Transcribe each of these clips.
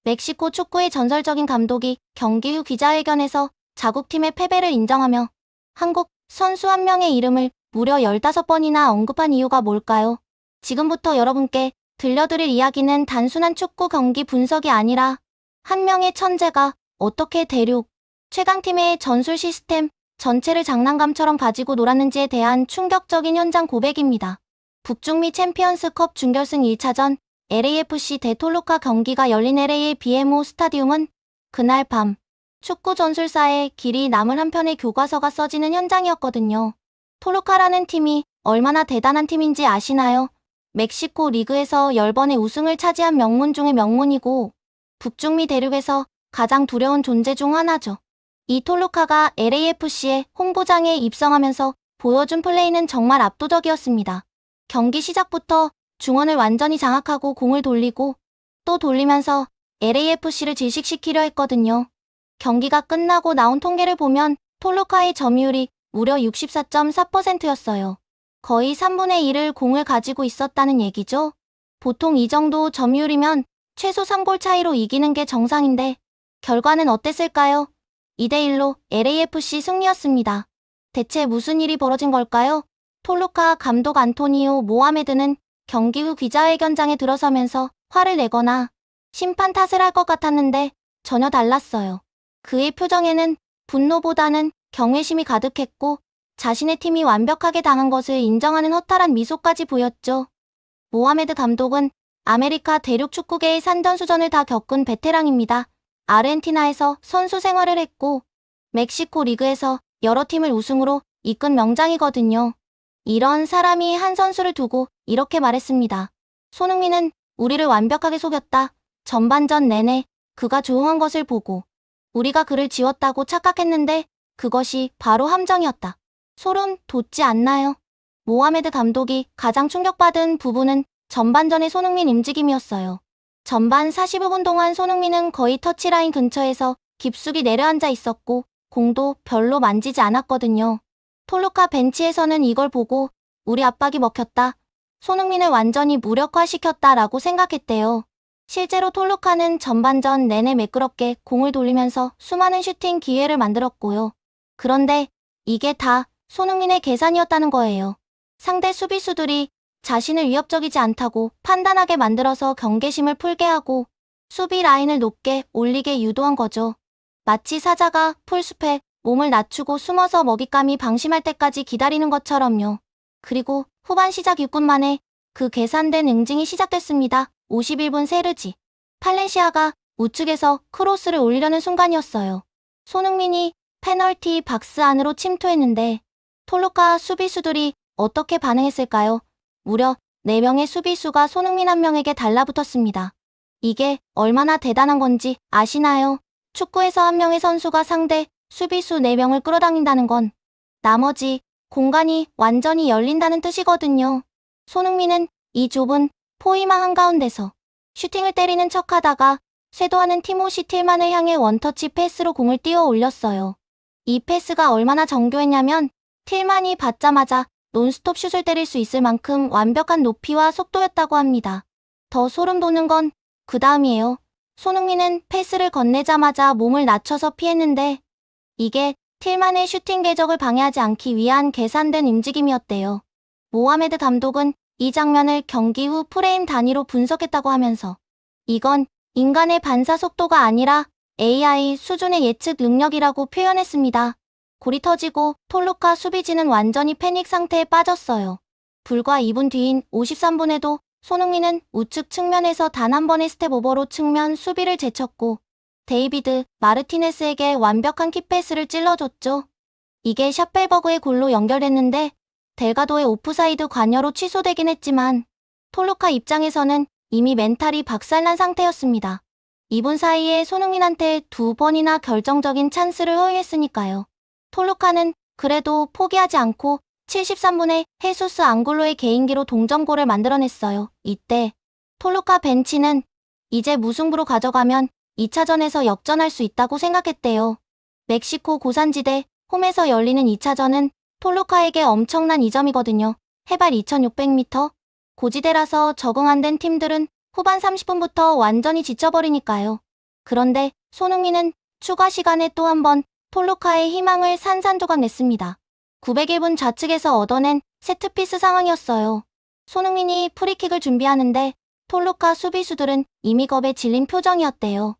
멕시코 축구의 전설적인 감독이 경기 후 기자회견에서 자국팀의 패배를 인정하며 한국 선수 한 명의 이름을 무려 15번이나 언급한 이유가 뭘까요? 지금부터 여러분께 들려드릴 이야기는 단순한 축구 경기 분석이 아니라 한 명의 천재가 어떻게 대륙 최강팀의 전술 시스템 전체를 장난감처럼 가지고 놀았는지에 대한 충격적인 현장 고백입니다. 북중미 챔피언스컵 준결승 1차전 LAFC 대 톨로카 경기가 열린 LA의 BMO 스타디움은 그날 밤 축구 전술사의 길이 남을 한 편의 교과서가 써지는 현장이었거든요. 톨로카라는 팀이 얼마나 대단한 팀인지 아시나요? 멕시코 리그에서 10번의 우승을 차지한 명문 중의 명문이고 북중미 대륙에서 가장 두려운 존재 중 하나죠. 이 톨로카가 LAFC의 홈구장에 입성하면서 보여준 플레이는 정말 압도적이었습니다. 경기 시작부터 중원을 완전히 장악하고 공을 돌리고 또 돌리면서 LAFC를 질식시키려 했거든요. 경기가 끝나고 나온 통계를 보면 톨로카의 점유율이 무려 64.4%였어요. 거의 3분의 1을 공을 가지고 있었다는 얘기죠. 보통 이 정도 점유율이면 최소 3골 차이로 이기는 게 정상인데 결과는 어땠을까요? 2대1로 LAFC 승리였습니다. 대체 무슨 일이 벌어진 걸까요? 톨로카 감독 안토니오 모하메드는 경기 후 기자회견장에 들어서면서 화를 내거나 심판 탓을 할 것 같았는데 전혀 달랐어요. 그의 표정에는 분노보다는 경외심이 가득했고 자신의 팀이 완벽하게 당한 것을 인정하는 허탈한 미소까지 보였죠. 모하메드 감독은 아메리카 대륙 축구계의 산전수전을 다 겪은 베테랑입니다. 아르헨티나에서 선수 생활을 했고 멕시코 리그에서 여러 팀을 우승으로 이끈 명장이거든요. 이런 사람이 한 선수를 두고 이렇게 말했습니다. 손흥민은 우리를 완벽하게 속였다. 전반전 내내 그가 조용한 것을 보고 우리가 그를 지웠다고 착각했는데 그것이 바로 함정이었다. 소름 돋지 않나요? 모하메드 감독이 가장 충격받은 부분은 전반전의 손흥민 움직임이었어요. 전반 45분 동안 손흥민은 거의 터치라인 근처에서 깊숙이 내려앉아 있었고 공도 별로 만지지 않았거든요. 톨로카 벤치에서는 이걸 보고 우리 압박이 먹혔다. 손흥민을 완전히 무력화시켰다 라고 생각했대요. 실제로 톨로카는 전반전 내내 매끄럽게 공을 돌리면서 수많은 슈팅 기회를 만들었고요. 그런데 이게 다 손흥민의 계산이었다는 거예요. 상대 수비수들이 자신을 위협적이지 않다고 판단하게 만들어서 경계심을 풀게 하고 수비 라인을 높게 올리게 유도한 거죠. 마치 사자가 풀숲에 몸을 낮추고 숨어서 먹잇감이 방심할 때까지 기다리는 것처럼요. 그리고 후반 시작 6분 만에 그 계산된 응징이 시작됐습니다. 51분 세르지 팔렌시아가 우측에서 크로스를 올리려는 순간이었어요. 손흥민이 페널티 박스 안으로 침투했는데 톨로카 수비수들이 어떻게 반응했을까요? 무려 4명의 수비수가 손흥민 한 명에게 달라붙었습니다. 이게 얼마나 대단한 건지 아시나요? 축구에서 한 명의 선수가 상대 수비수 4명을 끌어당긴다는 건 나머지 공간이 완전히 열린다는 뜻이거든요. 손흥민은 이 좁은 포위망 한가운데서 슈팅을 때리는 척하다가 쇄도하는 티모시 틸만을 향해 원터치 패스로 공을 띄워 올렸어요. 이 패스가 얼마나 정교했냐면 틸만이 받자마자 논스톱 슛을 때릴 수 있을 만큼 완벽한 높이와 속도였다고 합니다. 더 소름 돋는 건 그 다음이에요. 손흥민은 패스를 건네자마자 몸을 낮춰서 피했는데 이게 틸만의 슈팅 궤적을 방해하지 않기 위한 계산된 움직임이었대요. 모하메드 감독은 이 장면을 경기 후 프레임 단위로 분석했다고 하면서 이건 인간의 반사 속도가 아니라 AI 수준의 예측 능력이라고 표현했습니다. 골이 터지고 톨로카 수비진은 완전히 패닉 상태에 빠졌어요. 불과 2분 뒤인 53분에도 손흥민은 우측 측면에서 단 한 번의 스텝 오버로 측면 수비를 제쳤고 데이비드 마르티네스에게 완벽한 킥패스를 찔러줬죠. 이게 샷벨버그의 골로 연결됐는데 델가도의 오프사이드 관여로 취소되긴 했지만 톨로카 입장에서는 이미 멘탈이 박살난 상태였습니다. 2분 사이에 손흥민한테 2번이나 결정적인 찬스를 허용했으니까요. 톨로카는 그래도 포기하지 않고 73분에 헤수스 앙굴로의 개인기로 동점골을 만들어냈어요. 이때 톨로카 벤치는 이제 무승부로 가져가면 2차전에서 역전할 수 있다고 생각했대요. 멕시코 고산지대 홈에서 열리는 2차전은 톨로카에게 엄청난 이점이거든요. 해발 2600m? 고지대라서 적응 안 된 팀들은 후반 30분부터 완전히 지쳐버리니까요. 그런데 손흥민은 추가 시간에 또 한 번 톨루카의 희망을 산산조각냈습니다. 901분 좌측에서 얻어낸 세트피스 상황이었어요. 손흥민이 프리킥을 준비하는데 톨루카 수비수들은 이미 겁에 질린 표정이었대요.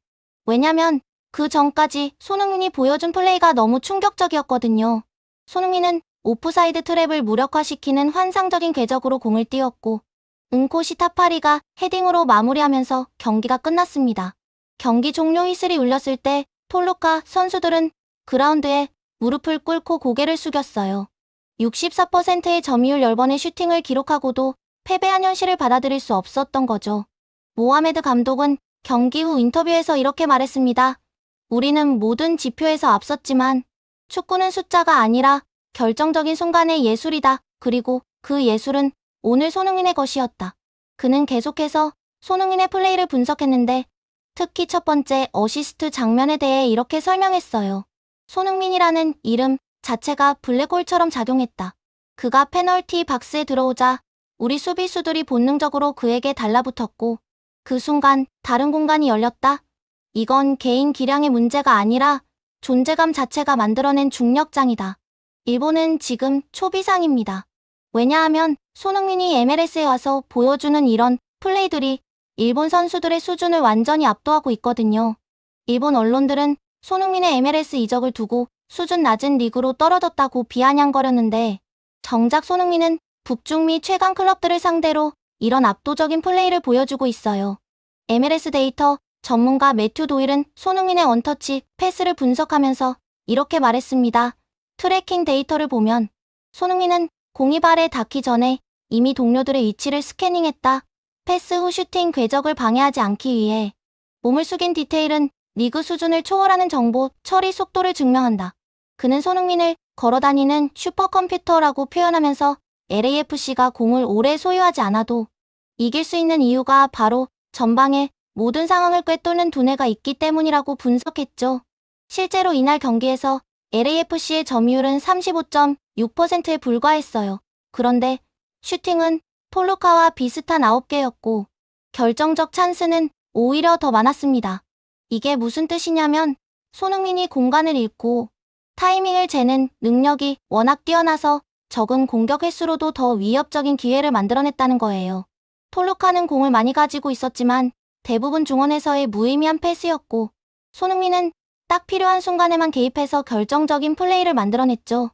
왜냐면 그 전까지 손흥민이 보여준 플레이가 너무 충격적이었거든요. 손흥민은 오프사이드 트랩을 무력화시키는 환상적인 궤적으로 공을 띄웠고 은코시 타파리가 헤딩으로 마무리하면서 경기가 끝났습니다. 경기 종료 휘슬이 울렸을 때 톨루카 선수들은 그라운드에 무릎을 꿇고 고개를 숙였어요. 64%의 점유율 10번의 슈팅을 기록하고도 패배한 현실을 받아들일 수 없었던 거죠. 모하메드 감독은 경기 후 인터뷰에서 이렇게 말했습니다. 우리는 모든 지표에서 앞섰지만 축구는 숫자가 아니라 결정적인 순간의 예술이다. 그리고 그 예술은 오늘 손흥민의 것이었다. 그는 계속해서 손흥민의 플레이를 분석했는데 특히 첫 번째 어시스트 장면에 대해 이렇게 설명했어요. 손흥민이라는 이름 자체가 블랙홀처럼 작용했다. 그가 페널티 박스에 들어오자 우리 수비수들이 본능적으로 그에게 달라붙었고 그 순간 다른 공간이 열렸다. 이건 개인 기량의 문제가 아니라 존재감 자체가 만들어낸 중력장이다. 일본은 지금 초비상입니다. 왜냐하면 손흥민이 MLS에 와서 보여주는 이런 플레이들이 일본 선수들의 수준을 완전히 압도하고 있거든요. 일본 언론들은 손흥민의 MLS 이적을 두고 수준 낮은 리그로 떨어졌다고 비아냥거렸는데 정작 손흥민은 북중미 최강 클럽들을 상대로 이런 압도적인 플레이를 보여주고 있어요. MLS 데이터 전문가 매튜 도일은 손흥민의 원터치 패스를 분석하면서 이렇게 말했습니다. 트래킹 데이터를 보면 손흥민은 공이 발에 닿기 전에 이미 동료들의 위치를 스캐닝했다. 패스 후 슈팅 궤적을 방해하지 않기 위해 몸을 숙인 디테일은 리그 수준을 초월하는 정보 처리 속도를 증명한다. 그는 손흥민을 걸어다니는 슈퍼컴퓨터라고 표현하면서 LAFC가 공을 오래 소유하지 않아도 이길 수 있는 이유가 바로 전방에 모든 상황을 꿰뚫는 두뇌가 있기 때문이라고 분석했죠. 실제로 이날 경기에서 LAFC의 점유율은 35.6%에 불과했어요. 그런데 슈팅은 톨루카와 비슷한 9개였고 결정적 찬스는 오히려 더 많았습니다. 이게 무슨 뜻이냐면 손흥민이 공간을 잃고 타이밍을 재는 능력이 워낙 뛰어나서 적은 공격 횟수로도 더 위협적인 기회를 만들어냈다는 거예요. 톨루카는 공을 많이 가지고 있었지만 대부분 중원에서의 무의미한 패스였고 손흥민은 딱 필요한 순간에만 개입해서 결정적인 플레이를 만들어냈죠.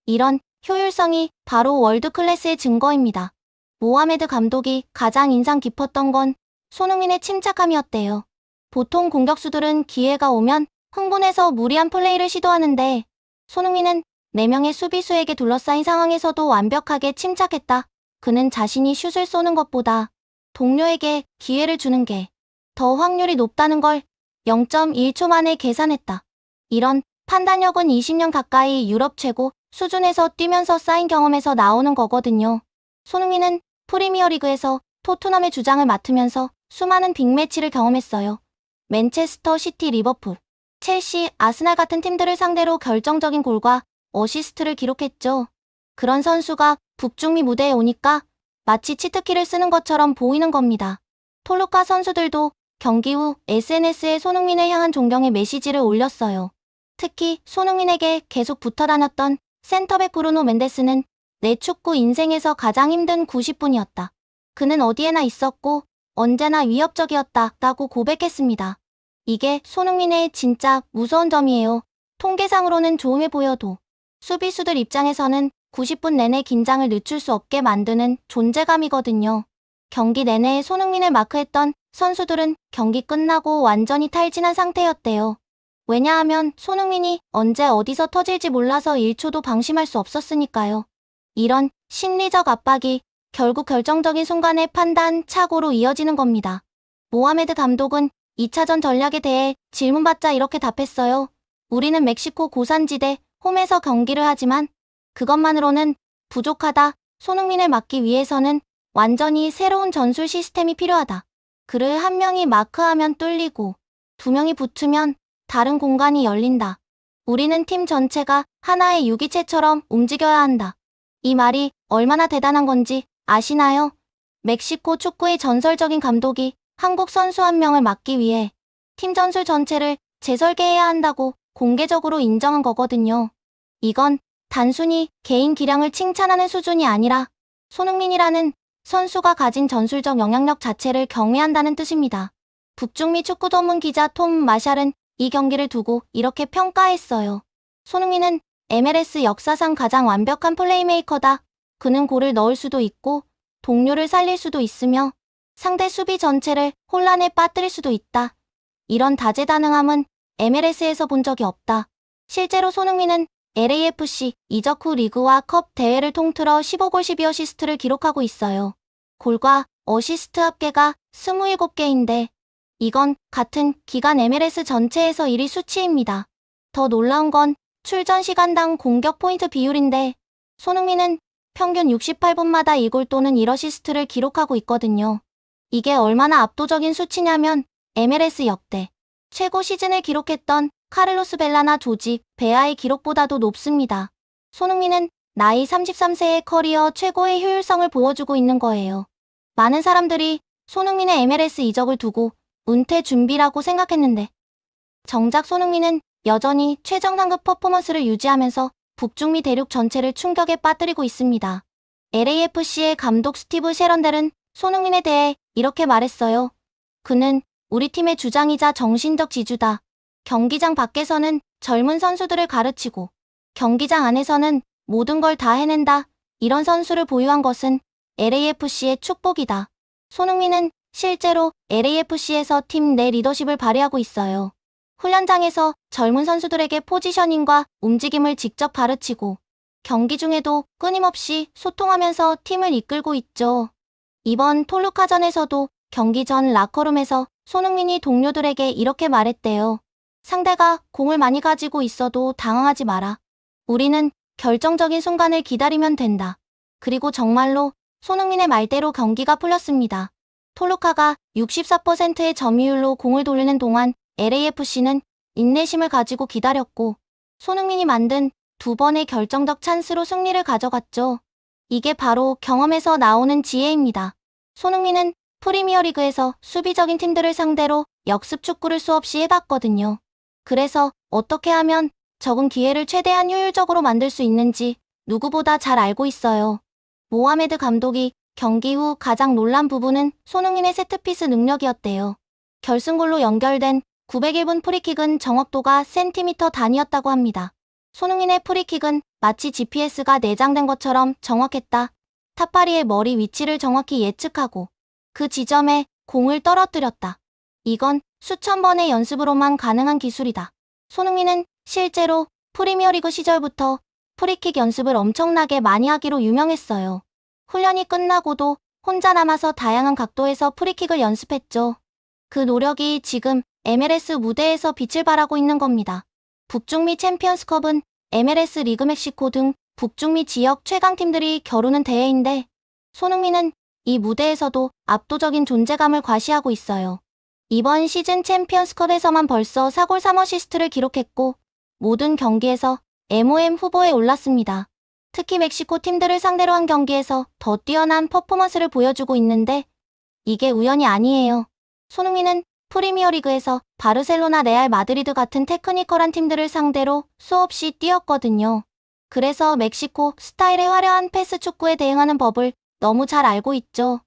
이런 효율성이 바로 월드클래스의 증거입니다. 모하메드 감독이 가장 인상 깊었던 건 손흥민의 침착함이었대요. 보통 공격수들은 기회가 오면 흥분해서 무리한 플레이를 시도하는데 손흥민은 4명의 수비수에게 둘러싸인 상황에서도 완벽하게 침착했다. 그는 자신이 슛을 쏘는 것보다 동료에게 기회를 주는 게 더 확률이 높다는 걸 0.1초 만에 계산했다. 이런 판단력은 20년 가까이 유럽 최고 수준에서 뛰면서 쌓인 경험에서 나오는 거거든요. 손흥민은 프리미어리그에서 토트넘의 주장을 맡으면서 수많은 빅매치를 경험했어요. 맨체스터 시티, 리버풀, 첼시, 아스날 같은 팀들을 상대로 결정적인 골과 어시스트를 기록했죠. 그런 선수가 북중미 무대에 오니까 마치 치트키를 쓰는 것처럼 보이는 겁니다. 톨루카 선수들도 경기 후 SNS에 손흥민을 향한 존경의 메시지를 올렸어요. 특히 손흥민에게 계속 붙어 다녔던 센터백 브루노 멘데스는 내 축구 인생에서 가장 힘든 90분이었다. 그는 어디에나 있었고 언제나 위협적이었다라고 고백했습니다. 이게 손흥민의 진짜 무서운 점이에요. 통계상으로는 조용해 보여도 수비수들 입장에서는 90분 내내 긴장을 늦출 수 없게 만드는 존재감이거든요. 경기 내내 손흥민을 마크했던 선수들은 경기 끝나고 완전히 탈진한 상태였대요. 왜냐하면 손흥민이 언제 어디서 터질지 몰라서 1초도 방심할 수 없었으니까요. 이런 심리적 압박이 결국 결정적인 순간의 판단 착오로 이어지는 겁니다. 모하메드 감독은 2차전 전략에 대해 질문받자 이렇게 답했어요. 우리는 멕시코 고산지대 홈에서 경기를 하지만 그것만으로는 부족하다. 손흥민을 막기 위해서는 완전히 새로운 전술 시스템이 필요하다. 그를 한 명이 마크하면 뚫리고 2명이 붙으면 다른 공간이 열린다. 우리는 팀 전체가 하나의 유기체처럼 움직여야 한다. 이 말이 얼마나 대단한 건지 아시나요? 멕시코 축구의 전설적인 감독이 한국 선수 한 명을 막기 위해 팀 전술 전체를 재설계해야 한다고 공개적으로 인정한 거거든요. 이건 단순히 개인 기량을 칭찬하는 수준이 아니라 손흥민이라는 선수가 가진 전술적 영향력 자체를 경외한다는 뜻입니다. 북중미 축구 전문 기자 톰 마샬은 이 경기를 두고 이렇게 평가했어요. 손흥민은 MLS 역사상 가장 완벽한 플레이메이커다. 그는 골을 넣을 수도 있고 동료를 살릴 수도 있으며 상대 수비 전체를 혼란에 빠뜨릴 수도 있다. 이런 다재다능함은 MLS에서 본 적이 없다. 실제로 손흥민은 LAFC 이적 후 리그와 컵 대회를 통틀어 15골 12어시스트를 기록하고 있어요. 골과 어시스트 합계가 27개인데 이건 같은 기간 MLS 전체에서 1위 수치입니다. 더 놀라운 건 출전 시간당 공격 포인트 비율인데 손흥민은 평균 68분마다 2골 또는 1어시스트를 기록하고 있거든요. 이게 얼마나 압도적인 수치냐면 MLS 역대 최고 시즌을 기록했던 카를로스 벨라나 조지 베아의 기록보다도 높습니다. 손흥민은 나이 33세의 커리어 최고의 효율성을 보여주고 있는 거예요. 많은 사람들이 손흥민의 MLS 이적을 두고 은퇴 준비라고 생각했는데 정작 손흥민은 여전히 최정 상급 퍼포먼스를 유지하면서 북중미 대륙 전체를 충격에 빠뜨리고 있습니다. LAFC의 감독 스티브 셰런델은 손흥민에 대해 이렇게 말했어요. 그는 우리 팀의 주장이자 정신적 지주다. 경기장 밖에서는 젊은 선수들을 가르치고 경기장 안에서는 모든 걸 다 해낸다. 이런 선수를 보유한 것은 LAFC의 축복이다. 손흥민은 실제로 LAFC에서 팀 내 리더십을 발휘하고 있어요. 훈련장에서 젊은 선수들에게 포지셔닝과 움직임을 직접 가르치고 경기 중에도 끊임없이 소통하면서 팀을 이끌고 있죠. 이번 톨루카전에서도 경기 전 라커룸에서 손흥민이 동료들에게 이렇게 말했대요. 상대가 공을 많이 가지고 있어도 당황하지 마라. 우리는 결정적인 순간을 기다리면 된다. 그리고 정말로 손흥민의 말대로 경기가 풀렸습니다. 톨루카가 64%의 점유율로 공을 돌리는 동안 LAFC는 인내심을 가지고 기다렸고 손흥민이 만든 2번의 결정적 찬스로 승리를 가져갔죠. 이게 바로 경험에서 나오는 지혜입니다. 손흥민은 프리미어리그에서 수비적인 팀들을 상대로 역습 축구를 수없이 해봤거든요. 그래서 어떻게 하면 적은 기회를 최대한 효율적으로 만들 수 있는지 누구보다 잘 알고 있어요. 모하메드 감독이 경기 후 가장 놀란 부분은 손흥민의 세트피스 능력이었대요. 결승골로 연결된 901분 프리킥은 정확도가 센티미터 단위였다고 합니다. 손흥민의 프리킥은 마치 GPS가 내장된 것처럼 정확했다. 탑파리의 머리 위치를 정확히 예측하고 그 지점에 공을 떨어뜨렸다. 이건 수천 번의 연습으로만 가능한 기술이다. 손흥민은 실제로 프리미어리그 시절부터 프리킥 연습을 엄청나게 많이 하기로 유명했어요. 훈련이 끝나고도 혼자 남아서 다양한 각도에서 프리킥을 연습했죠. 그 노력이 지금 MLS 무대에서 빛을 발하고 있는 겁니다. 북중미 챔피언스컵은 MLS 리그 멕시코 등 북중미 지역 최강팀들이 겨루는 대회인데 손흥민은 이 무대에서도 압도적인 존재감을 과시하고 있어요. 이번 시즌 챔피언스컵에서만 벌써 4골 3어시스트를 기록했고 모든 경기에서 MOM 후보에 올랐습니다. 특히 멕시코 팀들을 상대로 한 경기에서 더 뛰어난 퍼포먼스를 보여주고 있는데 이게 우연이 아니에요. 손흥민은 프리미어리그에서 바르셀로나 레알 마드리드 같은 테크니컬한 팀들을 상대로 수없이 뛰었거든요. 그래서 멕시코 스타일의 화려한 패스 축구에 대응하는 법을 너무 잘 알고 있죠.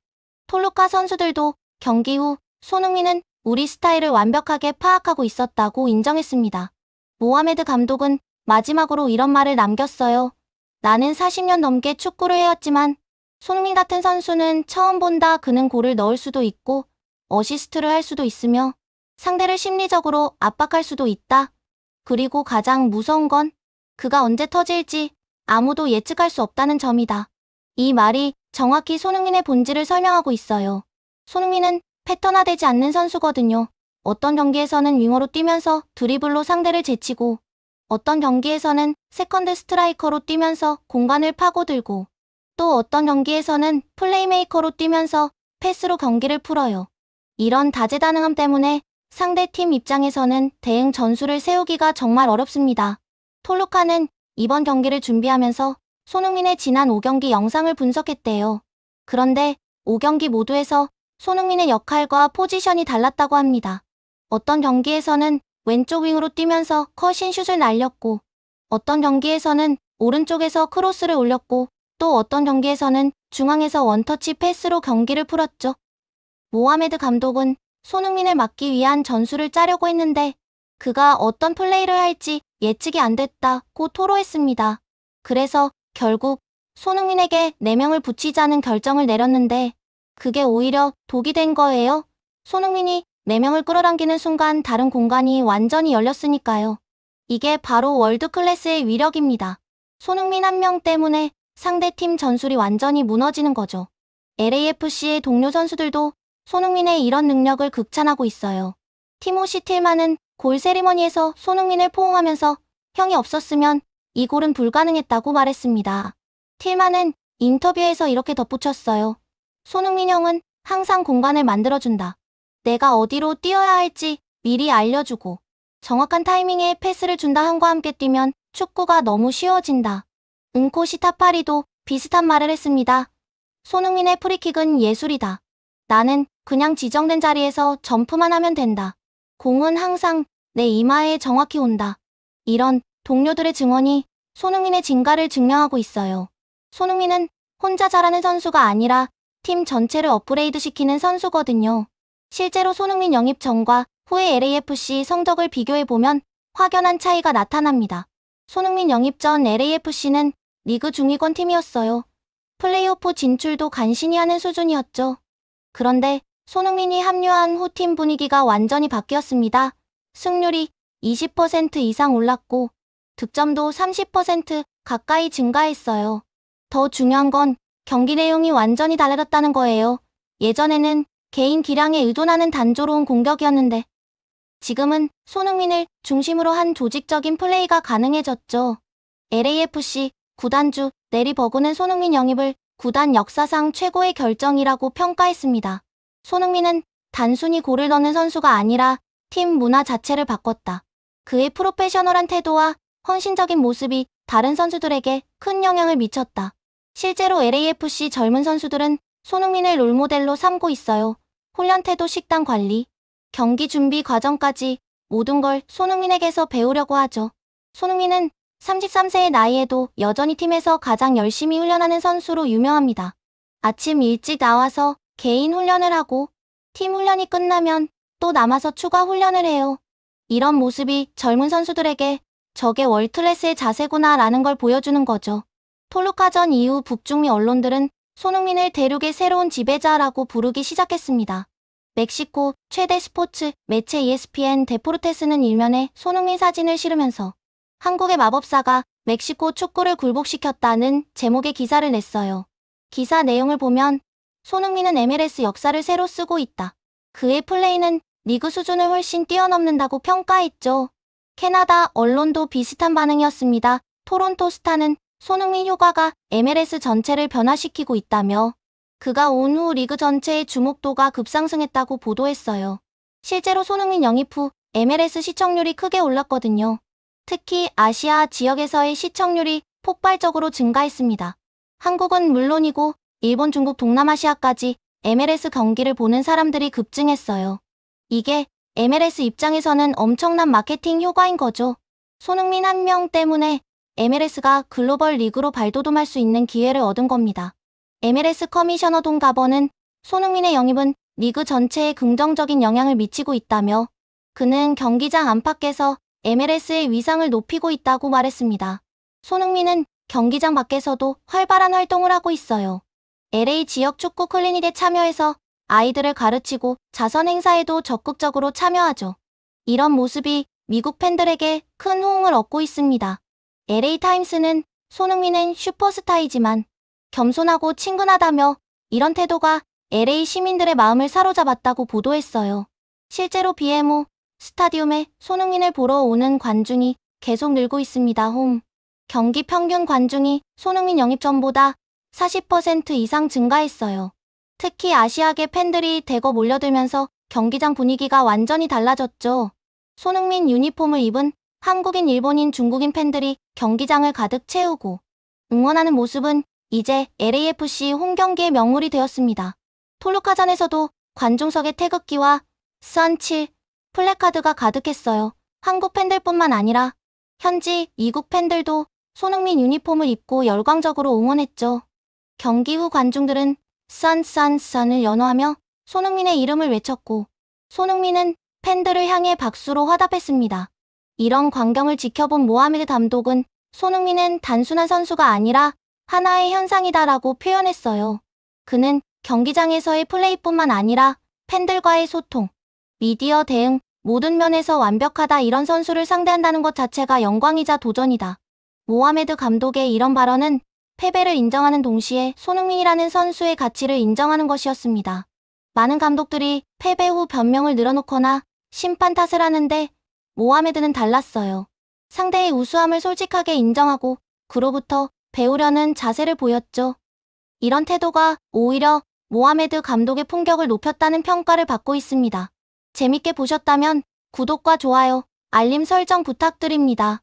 톨루카 선수들도 경기 후 손흥민은 우리 스타일을 완벽하게 파악하고 있었다고 인정했습니다. 모하메드 감독은 마지막으로 이런 말을 남겼어요. 나는 40년 넘게 축구를 해왔지만 손흥민 같은 선수는 처음 본다. 그는 골을 넣을 수도 있고 어시스트를 할 수도 있으며 상대를 심리적으로 압박할 수도 있다. 그리고 가장 무서운 건 그가 언제 터질지 아무도 예측할 수 없다는 점이다. 이 말이 정확히 손흥민의 본질을 설명하고 있어요. 손흥민은 패턴화되지 않는 선수거든요. 어떤 경기에서는 윙어로 뛰면서 드리블로 상대를 제치고 어떤 경기에서는 세컨드 스트라이커로 뛰면서 공간을 파고들고 또 어떤 경기에서는 플레이메이커로 뛰면서 패스로 경기를 풀어요. 이런 다재다능함 때문에 상대팀 입장에서는 대응 전술을 세우기가 정말 어렵습니다. 톨루카는 이번 경기를 준비하면서 손흥민의 지난 5경기 영상을 분석했대요. 그런데 5경기 모두에서 손흥민의 역할과 포지션이 달랐다고 합니다. 어떤 경기에서는 왼쪽 윙으로 뛰면서 컷신슛을 날렸고, 어떤 경기에서는 오른쪽에서 크로스를 올렸고, 또 어떤 경기에서는 중앙에서 원터치 패스로 경기를 풀었죠. 모하메드 감독은 손흥민을 막기 위한 전술을 짜려고 했는데 그가 어떤 플레이를 할지 예측이 안 됐다고 토로했습니다. 그래서 결국 손흥민에게 4명을 붙이자는 결정을 내렸는데 그게 오히려 독이 된 거예요. 손흥민이 4명을 끌어당기는 순간 다른 공간이 완전히 열렸으니까요. 이게 바로 월드클래스의 위력입니다. 손흥민 한 명 때문에 상대팀 전술이 완전히 무너지는 거죠. LAFC의 동료 선수들도 손흥민의 이런 능력을 극찬하고 있어요. 티모시 틸만은 골 세리머니에서 손흥민을 포옹하면서 형이 없었으면 이 골은 불가능했다고 말했습니다. 틸만은 인터뷰에서 이렇게 덧붙였어요. 손흥민 형은 항상 공간을 만들어준다. 내가 어디로 뛰어야 할지 미리 알려주고 정확한 타이밍에 패스를 준다. 함과 함께 뛰면 축구가 너무 쉬워진다. 은코시 타파리도 비슷한 말을 했습니다. 손흥민의 프리킥은 예술이다. 나는 그냥 지정된 자리에서 점프만 하면 된다. 공은 항상 내 이마에 정확히 온다. 이런 동료들의 증언이 손흥민의 진가를 증명하고 있어요. 손흥민은 혼자 잘하는 선수가 아니라 팀 전체를 업그레이드시키는 선수거든요. 실제로 손흥민 영입 전과 후의 LAFC 성적을 비교해보면 확연한 차이가 나타납니다. 손흥민 영입 전 LAFC는 리그 중위권 팀이었어요. 플레이오프 진출도 간신히 하는 수준이었죠. 그런데 손흥민이 합류한 후 팀 분위기가 완전히 바뀌었습니다. 승률이 20% 이상 올랐고 득점도 30% 가까이 증가했어요. 더 중요한 건 경기 내용이 완전히 달라졌다는 거예요. 예전에는 개인 기량에 의존하는 단조로운 공격이었는데 지금은 손흥민을 중심으로 한 조직적인 플레이가 가능해졌죠. LAFC 구단주 내리 버그는 손흥민 영입을 구단 역사상 최고의 결정이라고 평가했습니다. 손흥민은 단순히 골을 넣는 선수가 아니라 팀 문화 자체를 바꿨다. 그의 프로페셔널한 태도와 헌신적인 모습이 다른 선수들에게 큰 영향을 미쳤다. 실제로 LAFC 젊은 선수들은 손흥민을 롤모델로 삼고 있어요. 훈련 태도, 식단 관리, 경기 준비 과정까지 모든 걸 손흥민에게서 배우려고 하죠. 손흥민은 33세의 나이에도 여전히 팀에서 가장 열심히 훈련하는 선수로 유명합니다. 아침 일찍 나와서 개인 훈련을 하고 팀 훈련이 끝나면 또 남아서 추가 훈련을 해요. 이런 모습이 젊은 선수들에게 저게 월클래스의 자세구나 라는 걸 보여주는 거죠. 톨루카전 이후 북중미 언론들은 손흥민을 대륙의 새로운 지배자라고 부르기 시작했습니다. 멕시코 최대 스포츠 매체 ESPN 데포르테스는 일면에 손흥민 사진을 실으면서 한국의 마법사가 멕시코 축구를 굴복시켰다는 제목의 기사를 냈어요. 기사 내용을 보면 손흥민은 MLS 역사를 새로 쓰고 있다. 그의 플레이는 리그 수준을 훨씬 뛰어넘는다고 평가했죠. 캐나다 언론도 비슷한 반응이었습니다. 토론토 스타는 손흥민 효과가 MLS 전체를 변화시키고 있다며 그가 온 후 리그 전체의 주목도가 급상승했다고 보도했어요. 실제로 손흥민 영입 후 MLS 시청률이 크게 올랐거든요. 특히 아시아 지역에서의 시청률이 폭발적으로 증가했습니다. 한국은 물론이고 일본, 중국, 동남아시아까지 MLS 경기를 보는 사람들이 급증했어요. 이게 MLS 입장에서는 엄청난 마케팅 효과인 거죠. 손흥민 한 명 때문에 MLS가 글로벌 리그로 발돋움할 수 있는 기회를 얻은 겁니다. MLS 커미셔너 돈 가버는 손흥민의 영입은 리그 전체에 긍정적인 영향을 미치고 있다며 그는 경기장 안팎에서 MLS의 위상을 높이고 있다고 말했습니다. 손흥민은 경기장 밖에서도 활발한 활동을 하고 있어요. LA 지역 축구 클리닉에 참여해서 아이들을 가르치고 자선 행사에도 적극적으로 참여하죠. 이런 모습이 미국 팬들에게 큰 호응을 얻고 있습니다. LA타임스는 손흥민은 슈퍼스타이지만 겸손하고 친근하다며 이런 태도가 LA 시민들의 마음을 사로잡았다고 보도했어요. 실제로 BMO 스타디움에 손흥민을 보러 오는 관중이 계속 늘고 있습니다. 홈 경기 평균 관중이 손흥민 영입 전보다 40% 이상 증가했어요. 특히 아시아계 팬들이 대거 몰려들면서 경기장 분위기가 완전히 달라졌죠. 손흥민 유니폼을 입은 한국인, 일본인, 중국인 팬들이 경기장을 가득 채우고 응원하는 모습은 이제 LAFC 홈경기의 명물이 되었습니다. 톨루카전에서도 관중석의 태극기와 선7 플래카드가 가득했어요. 한국 팬들뿐만 아니라 현지 미국 팬들도 손흥민 유니폼을 입고 열광적으로 응원했죠. 경기 후 관중들은 썬을 연호하며 손흥민의 이름을 외쳤고 손흥민은 팬들을 향해 박수로 화답했습니다. 이런 광경을 지켜본 모하메드 감독은 손흥민은 단순한 선수가 아니라 하나의 현상이다라고 표현했어요. 그는 경기장에서의 플레이뿐만 아니라 팬들과의 소통, 미디어 대응, 모든 면에서 완벽하다. 이런 선수를 상대한다는 것 자체가 영광이자 도전이다. 모하메드 감독의 이런 발언은 패배를 인정하는 동시에 손흥민이라는 선수의 가치를 인정하는 것이었습니다. 많은 감독들이 패배 후 변명을 늘어놓거나 심판 탓을 하는데 모하메드는 달랐어요. 상대의 우수함을 솔직하게 인정하고 그로부터 배우려는 자세를 보였죠. 이런 태도가 오히려 모하메드 감독의 품격을 높였다는 평가를 받고 있습니다. 재밌게 보셨다면 구독과 좋아요, 알림 설정 부탁드립니다.